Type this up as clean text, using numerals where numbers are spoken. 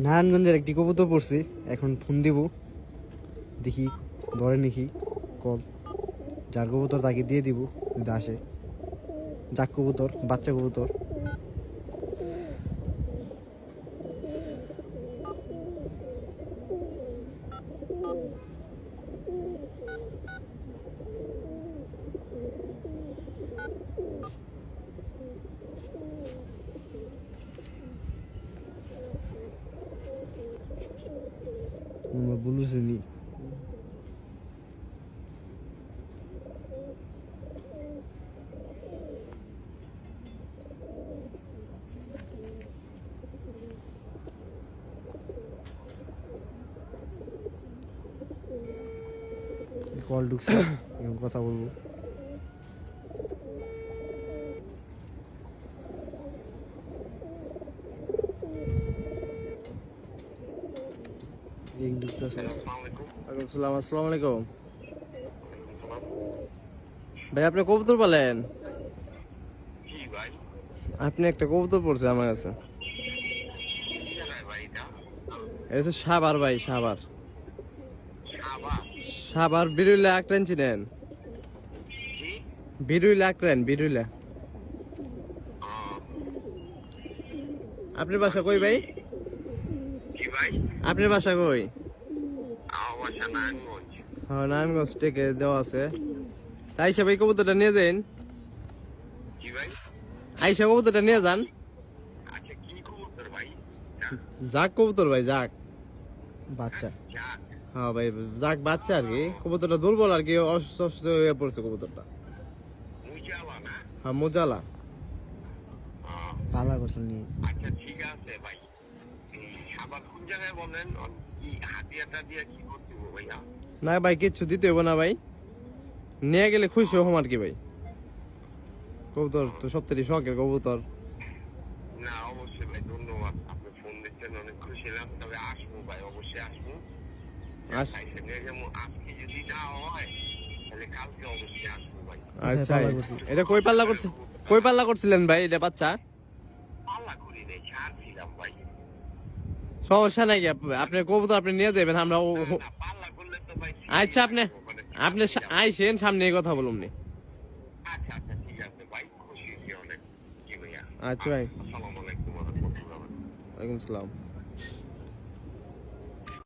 নারায়ণগঞ্জের একটি কবুতর পড়ছি, এখন ফোন দিব, দেখি ধরে নাকি কল। যার কবুতর তাকে দিয়ে দিব যদি আসে। যাক কবুতর, বাচ্চা কবুতর। বুলুসিনি কল ঢুকছে, এখন কথা বলবো। আসসালামু আলাইকুম ভাই, আপনি কবুতর পালেন? আপনি একটা কবুতর পড়ছে আমার কাছে, এটা সাবার ভাই, সাবার সাবার বিরুইলা আঁকড়েন চিনেন? বিরুইলা আঁকড়েন, বিরুইলা। আপনার বাসা কই ভাই? আপনার বাসা কই? হ্যাঁ, নারায়ণগঞ্জ থেকে দেওয়া আছে। আইসা ভাই কবুতরটা নিয়ে যান, আইসা কবুতরটা নিয়ে যান। যাক কবুতর ভাই, যাক বাচ্চা। হ্যাঁ ভাই, যাক বাচ্চা আর কি। কবুতরটা দুর্বল আর কি, অসুস্থ হয়ে পড়ছে কবুতরটা। হ্যাঁ, মোজালা পালা করছেন নিয়ে। আচ্ছা ঠিক আছে ভাই, আবার কোন জায়গায় বলেন, কি হাতিয়াটা দিয়ে কি করতে হবে ভাইয়া? না ভাই, কিচ্ছু দিতে হবে না ভাই, নিয়ে গেলে খুশি হম আর কি ভাই। কবুতর তো সত্যি শখের কবুতর। না অবশ্যই ভাই, ধন্যবাদ, আপনি ফোন দিচ্ছেন, অনেক খুশি হলাম। তবে আসবো ভাই, অবশ্যই আসবো। আজকে যদি না হয় তাহলে কালকে অবশ্যই আসবো ভাই। আচ্ছা, এটা কই পাল্লা করছে, কই পাল্লা করছিলেন ভাই এটা বাচ্চা? পাল্লা করি নাই, ছাড়ছিলাম ভাই। সমস্যা নাই, আপনি কবুতর আপনি নিয়ে যাবেন, আমরা পাল্লা করলে তো ভাই। আচ্ছা, আপনি আইসেন, সামনে কথা বলুন নি। আচ্ছা আচ্ছা ঠিক আছে ভাই, খুশি হয়েছি অনেক। জি ভাইয়া। আচ্ছা ভাই, আসসালামু আলাইকুম ওয়া রাহমাতুল্লাহ। ওয়ালাইকুম আসসালাম।